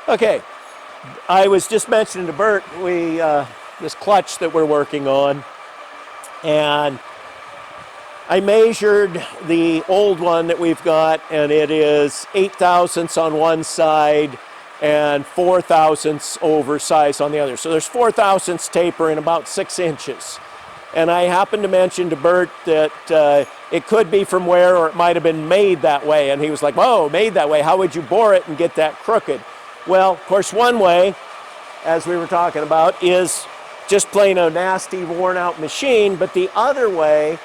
Okay, I was just mentioning to Bert, this clutch that we're working on, and I measured the old one that we've got, and it is 8 thousandths on one side and 4 thousandths oversized on the other. So there's 4 thousandths taper in about 6 inches. And I happened to mention to Bert that it could be from wear, or it might have been made that way. And he was like, whoa, made that way. How would you bore it and get that crooked? Well, of course, one way, as we were talking about, is just plain a nasty, worn out machine. But the other way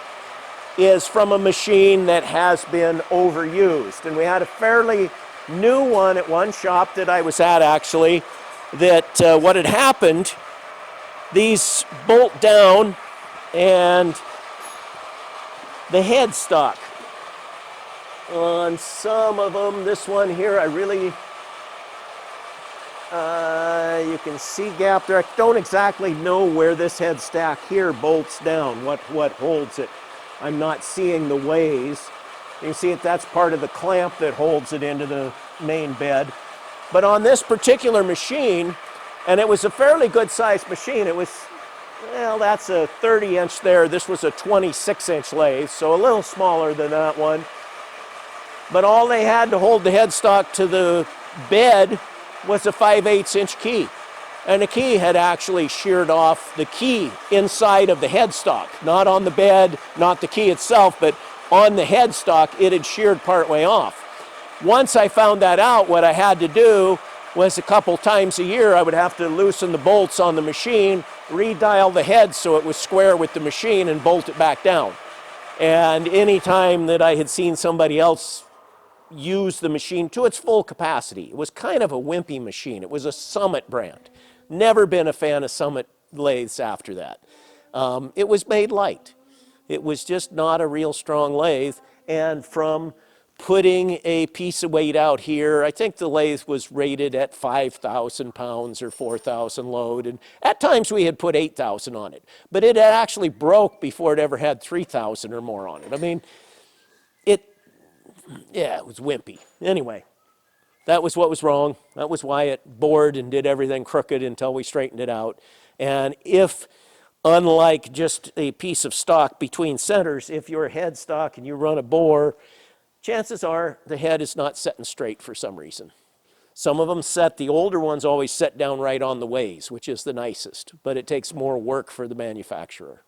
is from a machine that has been overused. And we had a fairly new one at one shop that I was at, actually, that what had happened, these bolt down, and the headstock on some of them, this one here, I really, you can see gap there. I don't exactly know where this headstock here bolts down, what holds it. I'm not seeing the ways. You can see that's part of the clamp that holds it into the main bed. But on this particular machine, and it was a fairly good sized machine, it was, well, that's a 30-inch there. This was a 26-inch lathe, so a little smaller than that one. But all they had to hold the headstock to the bed was a 5/8-inch key. And the key had actually sheared off the key inside of the headstock, not on the bed, not the key itself, but on the headstock, it had sheared partway off. Once I found that out, what I had to do was a couple times a year, I would have to loosen the bolts on the machine, redial the head so it was square with the machine, and bolt it back down. And any time that I had seen somebody else use the machine to its full capacity, it was kind of a wimpy machine. It was a Summit brand. Never been a fan of Summit lathes after that. It was made light. It was just not a real strong lathe. And from putting a piece of weight out here, I think the lathe was rated at 5,000 pounds or 4,000 load. And at times we had put 8,000 on it. But it had actually broke before it ever had 3,000 or more on it. I mean, it was wimpy. Anyway, that was what was wrong. That was why it bored and did everything crooked until we straightened it out. And if, unlike just a piece of stock between centers, if you're a headstock and you run a bore, chances are the head is not setting straight for some reason. Some of them set, the older ones always set down right on the ways, which is the nicest, but it takes more work for the manufacturer.